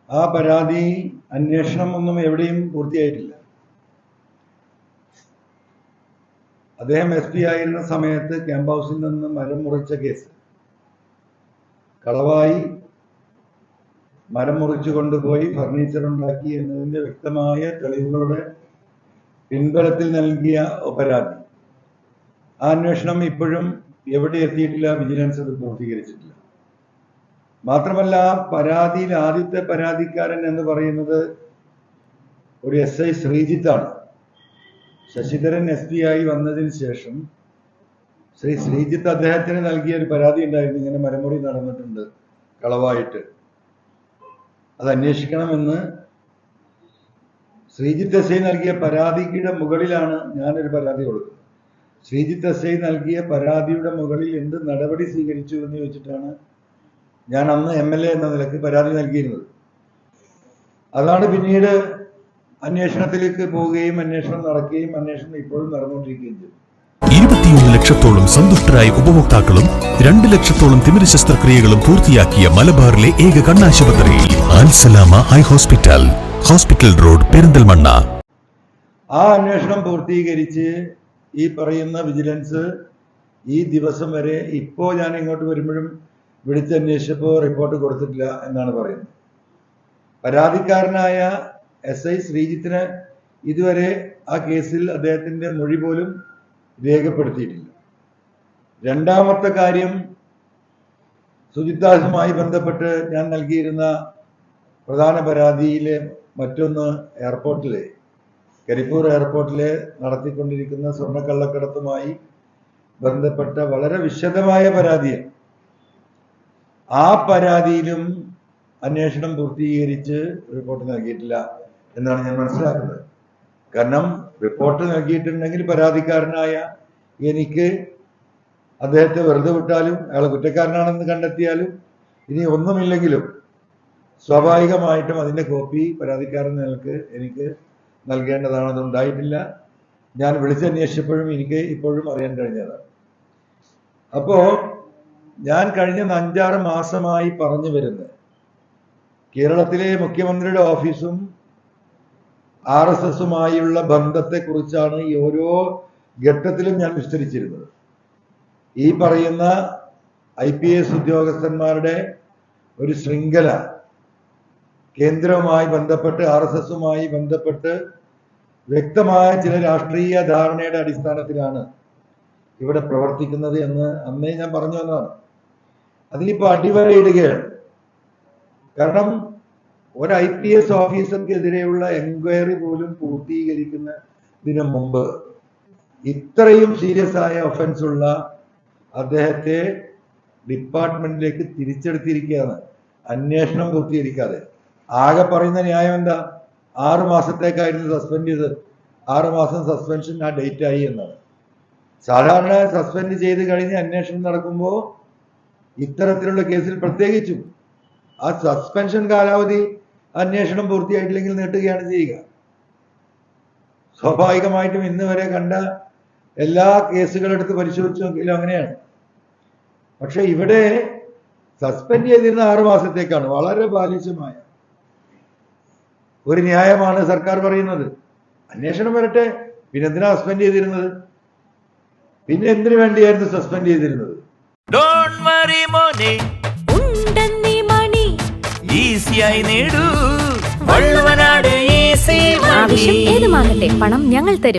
ആ പരാതി അന്വേഷണം ഒന്നും എവിടെയും പൂർത്തിയായിട്ടില്ല. അദ്ദേഹം SP ആയിരുന്ന സമയത്ത് ക്യാമ്പ് ഹൗസിൽ നിന്ന് മരം മുറിച്ച കേസ്, കളവായി മരം മുറിച്ചു കൊണ്ടുപോയി ഫർണിച്ചർ ഉണ്ടാക്കി എന്നതിന്റെ വ്യക്തമായ തെളിവുകളുടെ പിൻബലത്തിൽ നൽകിയ പരാതി, ആ അന്വേഷണം ഇപ്പോഴും എവിടെ എത്തിയിട്ടില്ല. വിജിലൻസ് അത് പൂർത്തീകരിച്ചിട്ടില്ല. മാത്രമല്ല, പരാതിയിൽ ആദ്യത്തെ പരാതിക്കാരൻ എന്ന് പറയുന്നത് ഒരു SI ശ്രീജിത്താണ്. ശശിധരൻ SP ആയി വന്നതിന് ശേഷം ശ്രീജിത്ത് അദ്ദേഹത്തിന് നൽകിയ ഒരു പരാതി ഉണ്ടായിരുന്നു, ഇങ്ങനെ മരമുറി നടന്നിട്ടുണ്ട് കളവായിട്ട്, അത് അന്വേഷിക്കണമെന്ന്. ശ്രീജിത്ത് SI നൽകിയ പരാതിയുടെ മുകളിലാണ് ഞാനൊരു പരാതി കൊടുക്കുന്നത്. ശ്രീജിത്ത് SI നൽകിയ പരാതിയുടെ മുകളിൽ എന്ത് നടപടി സ്വീകരിച്ചു എന്ന് ചോദിച്ചിട്ടാണ് ഞാൻ അന്ന് MLA എന്ന നിലയ്ക്ക് പരാതി നൽകിയിരുന്നത്. അതാണ് പിന്നീട് അന്വേഷണത്തിലേക്ക് പോവുകയും അന്വേഷണം നടക്കുകയും അന്വേഷണം ഇപ്പോഴും നടന്നുകൊണ്ടിരിക്കുകയും ചെയ്തു. 21 ലക്ഷത്തോളം സന്തുഷ്ടരായ ഉപഭോക്താക്കളും 2 ലക്ഷത്തോളം തിമിര ശസ്ത്രക്രിയകളും പൂർത്തിയാക്കിയ മലബാറിലെ ഏക കണ്ണാശുപത്രി Al Salama high hospital, hospital road, Perinthalmanna. ആ അന്വേഷണം പൂർത്തീകരിച്ച് ഈ പറയുന്ന വിജിലൻസ് ഈ ദിവസം വരെ, ഇപ്പോൾ ഞാൻ ഇങ്ങോട്ട് വരുമ്പോഴും വിളിച്ചന്വേഷിച്ചപ്പോൾ റിപ്പോർട്ട് കൊടുത്തിട്ടില്ല എന്നാണ് പറയുന്നത്. പരാതിക്കാരനായ SI ശ്രീജിത്തിനെ ഇതുവരെ ആ കേസിൽ അദ്ദേഹത്തിന്റെ മൊഴി പോലും രേഖപ്പെടുത്തിയിട്ടില്ല. രണ്ടാമത്തെ കാര്യം, സുജിത്ദാസുമായി ബന്ധപ്പെട്ട് ഞാൻ നൽകിയിരുന്ന പ്രധാന പരാതിയിലെ മറ്റൊന്ന്, എയർപോർട്ടിലെ കരിപ്പൂർ എയർപോർട്ടിലെ നടത്തിക്കൊണ്ടിരിക്കുന്ന സ്വർണ്ണക്കള്ളക്കടത്തുമായി ബന്ധപ്പെട്ട വളരെ വിശദമായ പരാതിയാണ്. ആ പരാതിയിലും അന്വേഷണം പൂർത്തീകരിച്ച് റിപ്പോർട്ട് നൽകിയിട്ടില്ല എന്നാണ് ഞാൻ മനസ്സിലാക്കുന്നത്. കാരണം റിപ്പോർട്ട് നൽകിയിട്ടുണ്ടെങ്കിൽ പരാതിക്കാരനായ എനിക്ക് അദ്ദേഹത്തെ വെറുതെ വിട്ടാലും, അയാൾ കുറ്റക്കാരനാണെന്ന് കണ്ടെത്തിയാലും, ഇനി ഒന്നുമില്ലെങ്കിലും സ്വാഭാവികമായിട്ടും അതിൻ്റെ കോപ്പി പരാതിക്കാരൻ നിലക്ക് എനിക്ക് നൽകേണ്ടതാണ്. അതുണ്ടായിട്ടില്ല. ഞാൻ വിളിച്ചന്വേഷിച്ചപ്പോഴും എനിക്ക് ഇപ്പോഴും അറിയാൻ കഴിഞ്ഞതാണ്. അപ്പോൾ ഞാൻ കഴിഞ്ഞ 5-6 മാസമായി പറഞ്ഞു വരുന്നത്, കേരളത്തിലെ മുഖ്യമന്ത്രിയുടെ ഓഫീസും RSSുമായുള്ള ബന്ധത്തെക്കുറിച്ചാണ് ഈ ഓരോ ഘട്ടത്തിലും ഞാൻ വിസ്തരിച്ചിരുന്നത്. ഈ പറയുന്ന IPS ഉദ്യോഗസ്ഥന്മാരുടെ ഒരു ശൃംഖല കേന്ദ്രവുമായി ബന്ധപ്പെട്ട്, RSSുമായി ബന്ധപ്പെട്ട് വ്യക്തമായ ചില രാഷ്ട്രീയ ധാരണയുടെ അടിസ്ഥാനത്തിലാണ് ഇവിടെ പ്രവർത്തിക്കുന്നത് എന്ന് അന്നേ ഞാൻ പറഞ്ഞു വന്നതാണ്. അതിലിപ്പോൾ അടിവരയിടുകയാണ്. കാരണം ഒരു IPS ഓഫീസർക്കെതിരെയുള്ള എൻക്വയറി പോലും പൂർത്തീകരിക്കുന്നതിന് മുമ്പ് ഇത്രയും സീരിയസ് ആയ ഒഫൻസ് ഉള്ള അദ്ദേഹത്തെ ഡിപ്പാർട്ട്മെന്റിലേക്ക് തിരിച്ചെടുത്തിരിക്കുകയാണ്, അന്വേഷണം പൂർത്തീകരിക്കാതെ. ആകെ പറയുന്ന ന്യായം എന്താ? 6 മാസത്തേക്കായിരുന്നു സസ്പെൻഡ് ചെയ്ത്, 6 മാസം സസ്പെൻഷൻ ആ ഡേറ്റ് ആയി എന്നാണ്. സാധാരണ സസ്പെൻഡ് ചെയ്ത് കഴിഞ്ഞ് അന്വേഷണം നടക്കുമ്പോൾ ഇത്തരത്തിലുള്ള കേസിൽ പ്രത്യേകിച്ചും ആ സസ്പെൻഷൻ കാലാവധി അന്വേഷണം പൂർത്തിയായിട്ടില്ലെങ്കിൽ നീട്ടുകയാണ് ചെയ്യുക. സ്വാഭാവികമായിട്ടും ഇന്ന് വരെ കണ്ട എല്ലാ കേസുകളെടുത്ത് പരിശോധിച്ച് നോക്കിയാലും അങ്ങനെയാണ്. പക്ഷെ ഇവിടെ സസ്പെൻഡ് ചെയ്തിരുന്ന 6 മാസത്തേക്കാണ്. വളരെ ബാലിശമായ ഒരു ന്യായമാണ് സർക്കാർ പറയുന്നത്. അന്വേഷണം വരട്ടെ, പിന്നെ എന്തിനാ സസ്പെൻഡ് ചെയ്തിരുന്നത്? പിന്നെ എന്തിനു വേണ്ടിയായിരുന്നു സസ്പെൻഡ് ചെയ്തിരുന്നത്? ആവശ്യം ഏതുമാകട്ടെ, പണം ഞങ്ങൾ തരും.